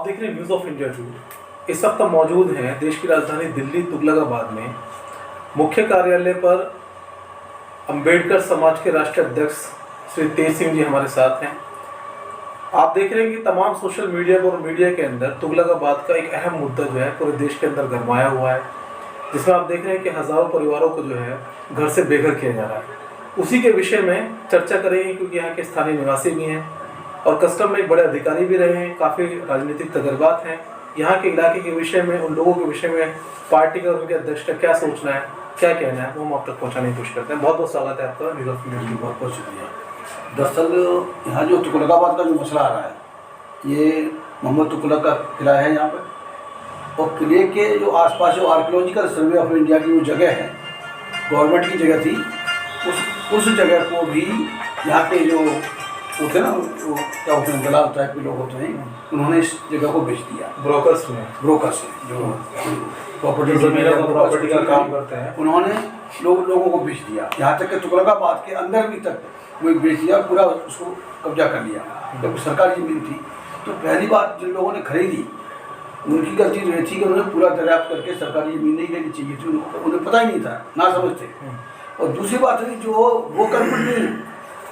आप देख रहे हैं न्यूज़ ऑफ इंडिया 2। इस वक्त हम मौजूद हैं देश की राजधानी दिल्ली तुगलकाबाद में। मुख्य कार्यालय पर अंबेडकर समाज के राष्ट्रीय अध्यक्ष श्री तेज सिंह जी हमारे साथ हैं। आप देख रहे हैं कि तमाम सोशल मीडिया और मीडिया के अंदर तुगलकाबाद का एक अहम मुद्दा जो है पूरे देश के अंदर गरमाया हुआ है, जिसमें आप देख रहे हैं कि हज़ारों परिवारों को जो है घर से बेघर किया जा रहा है। उसी के विषय में चर्चा करेंगे क्योंकि यहाँ के स्थानीय निवासी भी हैं और कस्टम में एक बड़े अधिकारी भी रहे हैं, काफ़ी राजनीतिक तजर्बात हैं। यहाँ के इलाके के विषय में, उन लोगों के विषय में पार्टी का और उनके अध्यक्ष का क्या सोचना है, क्या कहना है, वो हम आप तक पहुँचाने की कोशिश करते हैं। बहुत बहुत स्वागत है आपका न्यूज़ ऑफ इंडिया। बहुत बहुत शुक्रिया। दरअसल यहाँ जो तुगलकाबाद का जो मसला आ रहा है, ये मोहम्मद तुगलक का किला है यहाँ पर, और किले के जो आसपास जो आर्कियोलॉजिकल सर्वे ऑफ इंडिया की जो जगह है, गवर्नमेंट की जगह थी, उस जगह को भी यहाँ के जो होते हैं ना, वो क्या होते हैं, दलाल टाइप के लोग होते हैं, उन्होंने इस जगह को बेच दिया। ब्रोकर्स जो प्रॉपर्टी का काम करते हैं, उन्होंने लोगों को बेच दिया। यहाँ तक कि तुगलकाबाद के अंदर भी तक वो बेच दिया, पूरा उसको कब्जा कर लिया। जब सरकारी ज़मीन थी तो पहली बात जिन लोगों ने खरीदी उनकी गलती ये थी कि उन्होंने पूरा दरियाफ्त करके सरकारी ज़मीन नहीं लेनी चाहिए थी, उन्हें पता ही नहीं था, ना समझते। और दूसरी बात है जो वो कंपनी,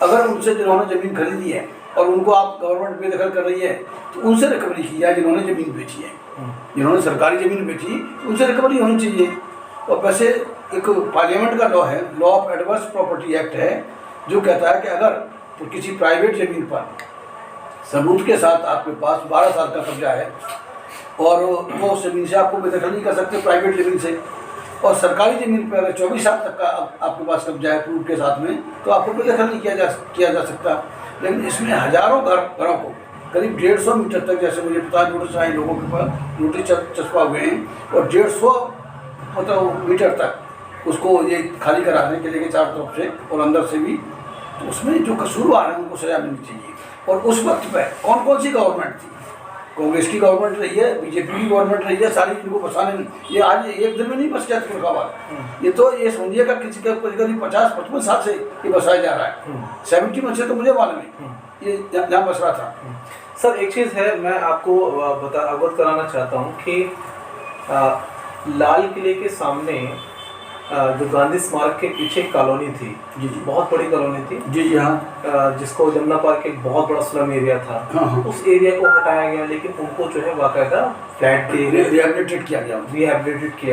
अगर उनसे जिन्होंने ज़मीन खरीदी है और उनको आप गवर्नमेंट बेदखल कर रही है तो उनसे रिकवरी की जाए। जिन्होंने ज़मीन बेची है, जिन्होंने सरकारी ज़मीन बेची, उनसे रिकवरी होनी चाहिए। और वैसे एक पार्लियामेंट का लॉ है, law of adverse property act है, जो कहता है कि अगर तो किसी प्राइवेट ज़मीन पर सबूत के साथ आपके पास 12 साल का कब्जा है और वो उस ज़मीन से आपको बेदखल नहीं कर सकते प्राइवेट ज़मीन से, और सरकारी ज़मीन पर अगर 24 साल तक का आपके पास कब्जा है प्रूफ के साथ में, तो आपको बेदखल नहीं किया जा सकता। लेकिन इसमें हज़ारों घरों को करीब 150 मीटर तक, जैसे मुझे पता नोटिस आए लोगों के पास, नोटिस चस्पा हुए हैं, और 150 मीटर तक उसको ये खाली कराने के लिए चारों तरफ से और अंदर से भी। तो उसमें जो कसूरवार है उनको सजा मिलनी चाहिए। और उस वक्त पर कौन कौन सी गवर्नमेंट थी, कांग्रेस की गवर्नमेंट रही है, बीजेपी की गवर्नमेंट रही है, सारी इनको बसाने में, ये आज एक दिन में नहीं बस गया तुगलकाबाद। ये तो ये समझिए का किसी का करीब 50-55 साल से ये बसाया जा रहा है। 70 में से तो मुझे मालूम है ये यहाँ बस रहा था। सर एक चीज़ है, मैं आपको अवगत कराना चाहता हूँ कि लाल किले के सामने जो गांधी स्मारक के पीछे एक कॉलोनी थी, जी, बहुत बड़ी कॉलोनी थी, जी हाँ, जिसको जमुना पार्क एक बहुत बड़ा स्लम एरिया था। हाँ। उस एरिया को हटाया गया, लेकिन उनको जो है बाकायदा फ्लैट दिए गए, रिहेबिलिटेट किया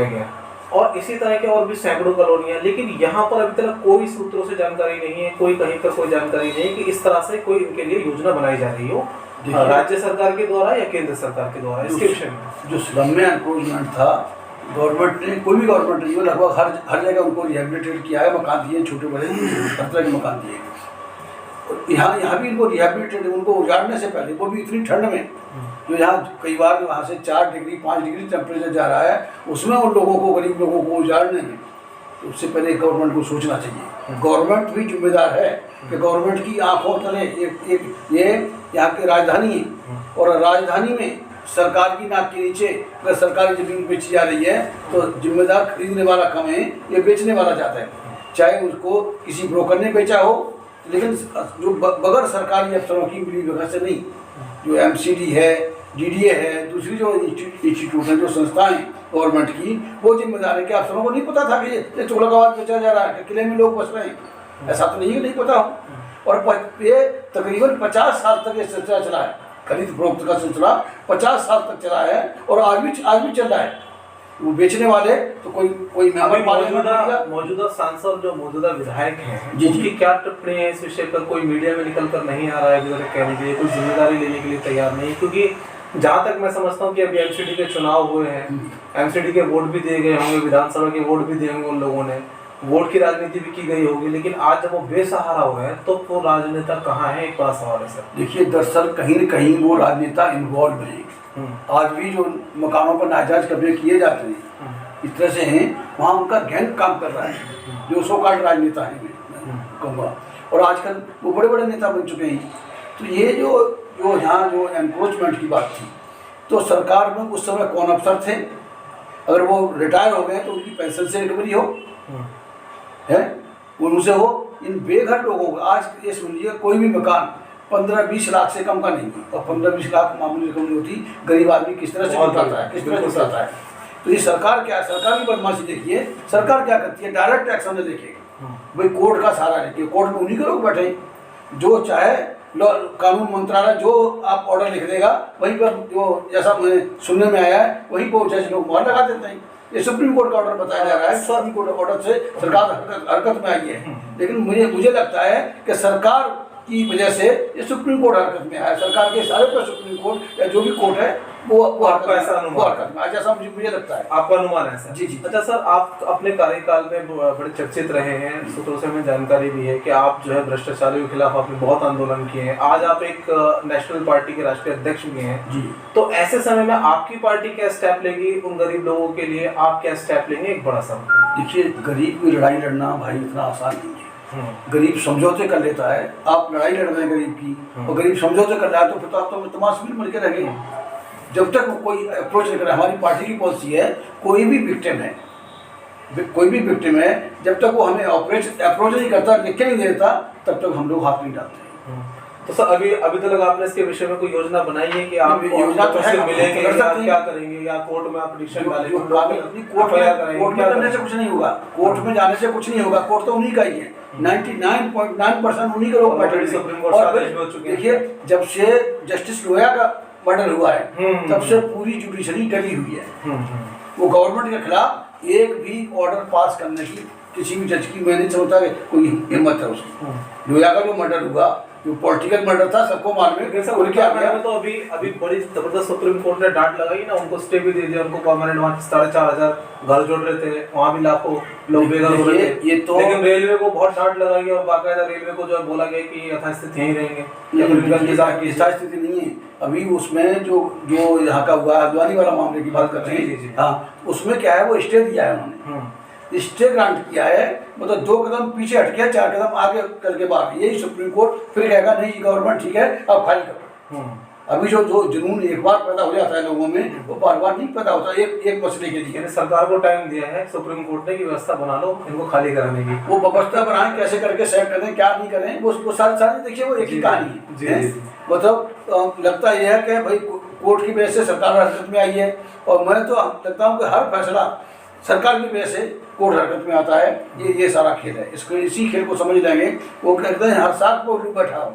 गया। और इसी तरह के और भी सैकड़ों कॉलोनियाँ, लेकिन यहाँ पर अभी तक कोई सूत्रों से जानकारी नहीं है, कोई कहीं पर कोई जानकारी नहीं है कि इस तरह से कोई इनके लिए योजना बनाई जा रही हो राज्य सरकार के द्वारा या केंद्र सरकार के द्वारा। इसके विषय में जो स्लम में एनक्रोचमेंट था, गवर्नमेंट ने, कोई भी गवर्नमेंट नहीं, लगभग हर जगह उनको रिहेबिलिटेट किया है, मकान दिए, छोटे बड़े हर तरह के मकान दिए। यहाँ भी इनको रिहेबिलिटेट, उनको उजाड़ने से पहले, वो भी इतनी ठंड में, जो यहाँ कई बार वहाँ से 4 डिग्री 5 डिग्री टेम्परेचर जा रहा है, उसमें उन लोगों को, गरीब लोगों को उजाड़ने में, तो उससे पहले गवर्नमेंट को सोचना चाहिए। गवर्नमेंट भी जिम्मेदार है कि गवर्नमेंट की आंखों तले ये यहाँ की राजधानी है, और राजधानी में सरकार की नाक के नीचे अगर सरकारी ज़मीन बेची जा रही है तो जिम्मेदार खरीदने वाला कम है, ये बेचने वाला ज़्यादा है। चाहे उसको किसी ब्रोकर ने बेचा हो, लेकिन जो बगैर सरकारी अफसरों की मिली वगैरह से नहीं, जो MCD है, DDA है, दूसरी जो इंस्टीट्यूट है, जो संस्थाएं गवर्नमेंट की, वो जिम्मेदार है कि अफसरों को नहीं पता था कि ये तुगलकाबाद बेचा जा रहा है, किले में लोग बस रहे हैं। ऐसा तो नहीं कि नहीं पता हो। और ये तकरीबन 50 साल तक ये सिलसिला चला है, खरीद फरोख्त का सिलसिला 50 साल तक चला है, और आज भी चल रहा है। वो बेचने वाले तो कोई मौजूदा सांसद, जो मौजूदा विधायक हैं, जिनकी क्या टिप्पणी है इस विषय पर, कोई मीडिया में निकल कर नहीं आ रहा है, कहने के लिए कोई जिम्मेदारी लेने के लिए तैयार नहीं, क्योंकि जहाँ तक मैं समझता हूँ कि अभी MCD के चुनाव हुए हैं, MCD के वोट भी दिए गए होंगे, विधानसभा के वोट भी दिए होंगे, उन लोगों ने वोट की राजनीति भी की गई होगी, लेकिन आज जब वो बेसहारा हो गए तो वो राजनेता कहाँ है? एक बड़ा सवाल है सर। देखिए, दरअसल कहीं न कहीं वो राजनेता इन्वॉल्व हैं। आज भी जो मकानों पर नाजायज कब्जे किए जाते हैं, इस तरह से हैं, वहाँ उनका गैंग काम कर रहा है, जो सो कॉल्ड राजनेता है, मैं कहूँगा। और आजकल वो बड़े बड़े नेता बन चुके हैं। तो ये जो यहाँ जो एनक्रोचमेंट की बात थी, तो सरकार में उस समय कौन अफसर थे, अगर वो रिटायर हो गए तो उनकी पेंशन से रिकवरी हो है, उनसे हो। इन बेघर लोगों को आज ये सुनिए, कोई भी मकान 15-20 लाख से कम का नहीं है, और 15-20 लाख मामूली रकम नहीं होती। गरीब आदमी किस तरह से चुकाता है, किस तरह से चुकाता है। तो ये सरकार क्या है, सरकार की बदमाशी देखिए। सरकार क्या करती है, डायरेक्ट एक्शन में देखिए भाई, कोर्ट का सहारा लेके। कोर्ट में उन्हीं के लोग बैठे, जो चाहे कानून मंत्रालय जो आप ऑर्डर लिख देगा वहीं पर, जो जैसा मुझे सुनने में आया है वहीं पर जज लोग मुहर लगा देते हैं। ये सुप्रीम कोर्ट का ऑर्डर बताया जा रहा है, सुप्रीम कोर्ट ऑर्डर से सरकार हरकत में आई है। लेकिन मुझे लगता है कि सरकार की वजह से ये सुप्रीम कोर्ट हरकत में आया। सरकार के इशारे पर सुप्रीम कोर्ट या जो भी कोर्ट है वो आपका ऐसा अनुमान, हरकत में, जैसा मुझे लगता है। आपका अनुमान है सर? जी जी। अच्छा सर, आप अपने कार्यकाल में बड़े चर्चित रहे हैं, सूत्रों से हमें जानकारी भी है कि आप जो है भ्रष्टाचारियों के खिलाफ आपने बहुत आंदोलन किए हैं। आज आप एक नेशनल पार्टी के राष्ट्रीय अध्यक्ष भी हैं जी। तो ऐसे समय में आपकी पार्टी क्या स्टेप लेगी उन गरीब लोगों के लिए? आप क्या स्टेप लेंगे? एक बड़ा सवाल। देखिए, गरीब की लड़ाई लड़ना भाई इतना आसान नहीं है। गरीब समझौते कर लेता है, आप लड़ाई लड़ रहे हैं गरीब की और गरीब समझौते कर रहा है, तो फिर तो आप तो तमाशा मिल के रहेंगे। जब तक वो कोई अप्रोच नहीं करे, हमारी पार्टी की पॉलिसी है, कोई भी विक्टिम है, जब तक वो हमें अप्रोच नहीं करता, लिख के नहीं देता, तब तक हम लोग हाथ नहीं डालते हैं। तो सर अभी तक आपने इसके विषय में कोई योजना बनाई है कि आप योजना तो है, मिलेंगे या क्या करेंगे, या कोर्ट में आप पिटीशन डालेंगे? कोर्ट में करने से कुछ नहीं होगा, कोर्ट में जाने से कुछ नहीं होगा। कोर्ट तो उन्हीं का ही है, 99.9% उन्हीं के लोग बैठे। सुप्रीम कोर्ट से आदेश हो चुके हैं। देखिए, जब से जस्टिस लोया का मर्डर हुआ है तब से पूरी जुडिशरी डरी हुई है। वो गवर्नमेंट के खिलाफ एक भी ऑर्डर पास करने की किसी भी जज की, मैं नहीं समझता कि कोई हिम्मत है उसकी। लोया का जो मर्डर हुआ, जो पॉलिटिकल मर्डर था, सबको मालूम है। तो अभी बड़ी जबरदस्त सुप्रीम कोर्ट ने डांट लगाई ना, उनको स्टे भी दे दिया, उनको परमानेंट वहाँ 4,500 घर जोड़ रहे थे, वहाँ भी लाखों लोग बेघर हो रहे थे। ये तो लेकिन रेलवे को बहुत डांट लगाई और बाकायदा रेलवे को जो है बोला गया कि यथास्थित यहीं रहेंगे। यथास्थिति नहीं है अभी उसमें। जो यहाँ का हुआ अद्वानी वाला मामले की बात करते हैं, हाँ, उसमें क्या है, वो स्टे दिया है उन्होंने, स्टे ग्रांट किया है। मतलब 2 कदम पीछे हट गया, 4 कदम आगे करके बाहर। यही सुप्रीम कोर्ट फिर कहेगा नहीं गवर्नमेंट ठीक है, अब खाली करो। अभी जो जुनून एक बार पैदा हो जाता है लोगों में, वो बार नहीं पैदा होता एक मसले के लिए। सरकार को टाइम दिया है सुप्रीम कोर्ट ने कि व्यवस्था बना लो इनको खाली कराने की। वो व्यवस्था बनाए, कैसे करके सेट करें, क्या नहीं करें, वो सारी देखिए, वो एक ही कहानी है। मतलब लगता यह है कि भाई कोर्ट की वजह से सरकार हरकत में आई है, और मैं तो लगता हूँ कि हर फैसला सरकार की वजह से कोर्ट हरकत में आता है। ये सारा खेल है, इसी खेल को समझ लेंगे। वो कहते हैं हर साख को उल्लू बैठाओ,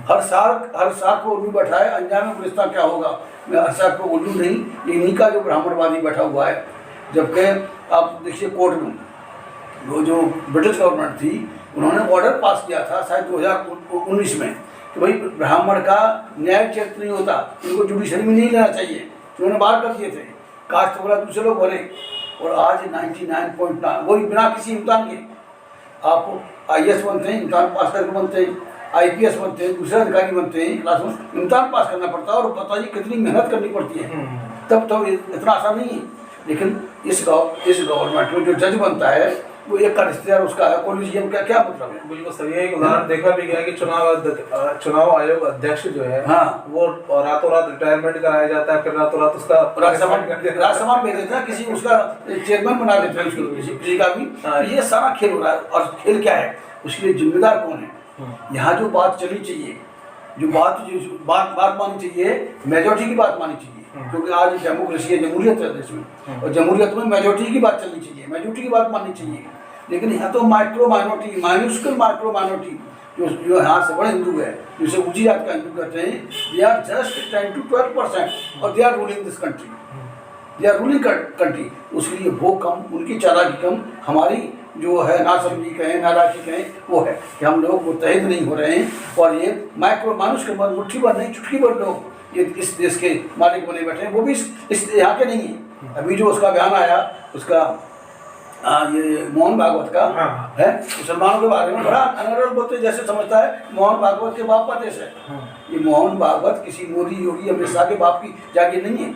हर साख को उल्लू बैठाए, अंजाम में गुलिस्तान क्या होगा। मैं हर साख को उल्लू नहीं, इन्हीं का जो ब्राह्मणवादी बैठा हुआ है। जबकि आप देखिए, कोर्ट में वो जो ब्रिटिश गवर्नमेंट थी, उन्होंने ऑर्डर पास किया था शायद 2019 में कि भाई ब्राह्मण का न्याय चरित्र नहीं होता, इनको जुडिशरी में नहीं लेना चाहिए। उन्होंने बाहर कर दिए थे, कास्ट वगैरह दूसरे लोग भरे। और आज 99.9 वही बिना किसी इम्तान के आप IAS बनते हैं, इम्तान पास करके बनते हैं, IPS बनते हैं, दूसरे अधिकारी बनते हैं, क्लास में इम्तान पास करना पड़ता है। और बताइए कितनी मेहनत करनी पड़ती है, तब तो इतना आसान नहीं है। लेकिन इस गवर्नमेंट में जो जज बनता है वो एक का रिश्तेदार उसका है, कोलिजियम का क्या मतलब है? बिल्कुल सही है। एक उदाहरण देखा भी गया कि चुनाव आयोग अध्यक्ष जो है, हाँ, वो रातों रात रिटायरमेंट कराया जाता है, फिर रातों रात उसका राजसभा भेज देते हैं, किसी उसका चेयरमैन बना देते हैं किसी का भी। तो ये सारा खेल हो रहा है। और खेल क्या है, उसके लिए जिम्मेदार कौन है? यहाँ जो बात चलनी चाहिए, जो बात मानी चाहिए, मेजोरिटी की बात मानी चाहिए। क्योंकि आज डेमोक्रेसी है, जमहूरियत है देश में, और जमहूरियत में मेजोरिटी की बात चलनी चाहिए, मेजोरिटी की बात माननी चाहिए। लेकिन यहाँ तो माइक्रो माइनॉरिटी, माइन्यूस्कुल माइक्रो माइनॉरिटी, जो यहाँ से बड़े हिंदू है, जिसे ऊंची जात का हिंदू कहते हैं, दे आर जस्ट 10 to 12% और they are ruling this country, they are ruling country. उसके लिए वो कम, उनकी चालाकी कम, हमारी जो है नासमझी कहें, नाराजगी कहें, वो है कि हम लोग मुत्तहिद नहीं हो रहे हैं। और ये माइक्रो मानुष के मन मुट्ठी भर नहीं, चुटकी भर लोग ये इस देश के मालिक बने बैठे हैं, वो भी इस यहाँ के नहीं है। अभी जो उसका बयान आया, उसका ये मोहन भागवत का है, मुसलमानों के बारे में बड़ा अनर्गल बोलते, जैसे समझता है मोहन भागवत के बाप का देश है। ये मोहन भागवत किसी मोदी योगी अमित शाह के बाप की जागीर नहीं है।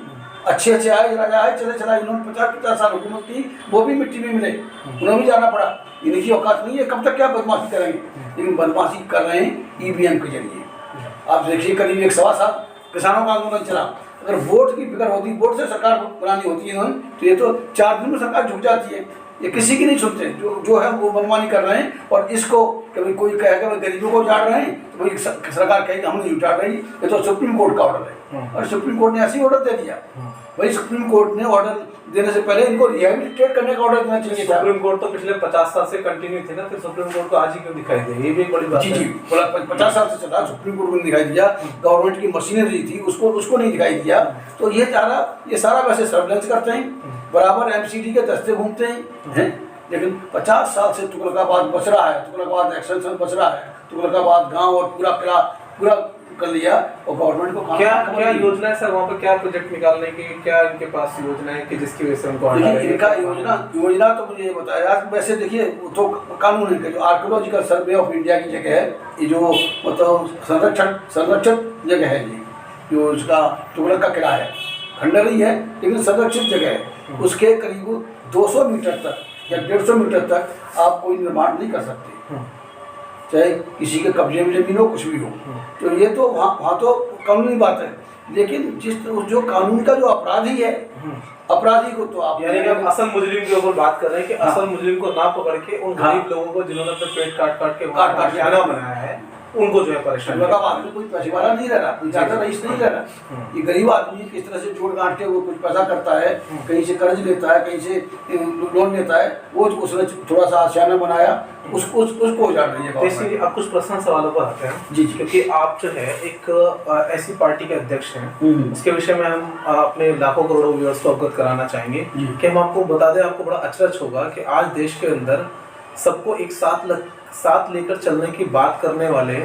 अच्छे आए राजा आए, चले चला, इन्होंने 50 साल हुकूमत की, वो भी मिट्टी में मिले, उन्हें भी जाना पड़ा। इनकी औकात नहीं है, कब तक क्या बदमाशी करेंगे। लेकिन बदमाशी कर रहे हैं EVM के जरिए। आप देखिए, करीब 1.25 साल किसानों का आंदोलन चला। अगर वोट की फिक्र होती, वोट से सरकार बनानी होती है इन्होंने, तो ये तो 4 दिन में सरकार झुक जाती है। ये किसी की नहीं सुनते, जो है वो मनमानी कर रहे हैं। और इसको कभी कोई कहेगा भाई गरीबों को उजाड़ रहे हैं, तो वही सरकार कहेगी हम नहीं उजाड़ रही, ये तो सुप्रीम कोर्ट का ऑर्डर है। और सुप्रीम कोर्ट ने ऐसे ही ऑर्डर दे दिया। वही सुप्रीम कोर्ट ने ऑर्डर देने से पहले इनको रिहेबिलिटेट करने का ऑर्डर देना चाहिए था। सुप्रीम कोर्ट तो पिछले 50 साल से कंटिन्यू थे ना, फिर सुप्रीम कोर्ट को आज ही क्यों दिखाई दे, ये भी एक बड़ी बात जी है। जी, बोला 50 साल से चला, सुप्रीम कोर्ट को नहीं दिखाई दिया, गवर्नमेंट की मशीनरी थी उसको नहीं दिखाई दिया। तो ये सारा वैसे सर्वेलेंस करते हैं, बराबर एमसीडी के दस्ते घूमते हैं। लेकिन 50 साल से तुगलकाबाद बच रहा है, तुगलकाबाद एक्सटेंशन बच रहा है, तुगलकाबाद गांव और पूरा किला पूरा कर लिया। और गवर्नमेंट को क्या योजना है सर वहाँ पे, क्या प्रोजेक्ट निकालने की, क्या इनके पास योजना है कि जिसकी वजह से उनको हटाया देखिए इनका योजना तो मुझे ये बताया। वैसे देखिए तो कानून है कि जो आर्कियोलॉजिकल सर्वे ऑफ इंडिया की जगह है, ये जो मतलब संरक्षित जगह है, ये जो उसका तुगलक का किला है, खंडर ही है लेकिन संरक्षित जगह है। उसके करीब 200 मीटर तक या 150 मीटर तक आप कोई निर्माण नहीं कर सकते, चाहे किसी के कब्जे में जमीन हो, कुछ भी हो। तो ये तो वहाँ तो कानूनी बात है। लेकिन जो कानून का जो अपराधी है, अपराधी को तो आप यानी कि हम असल मुजरिम के ऊपर बात कर रहे हैं कि असल मुजरिम को ना पकड़ के उन गरीब लोगों को जिन्होंने अपने पेट काट के खाना बनाया है, उनको जो है परेशान। तुगलकाबाद में कोई पैसे वाला नहीं रह रहा, कोई ज्यादा रईस नहीं रह रहा। ये गरीब आदमी किस तरह से जोड़ गांठ के वो कुछ पैसा करता है, कहीं से कर्ज लेता है, कहीं से लोन लेता है, वो उसने थोड़ा सा आशियाना बनाया, उसको उजाड़ रही है। इसलिए अब कुछ पर्सनल सवालों पर आते हैं जी, क्योंकि आप जो है एक ऐसी पार्टी के अध्यक्ष हैं, इसके विषय में हम अपने लाखों करोड़ों व्यूअर्स को अवगत कराना चाहेंगे कि हम आपको बता दें, आपको बड़ा अचरज होगा कि आज देश के अंदर सबको एक साथ लेकर चलने की बात करने वाले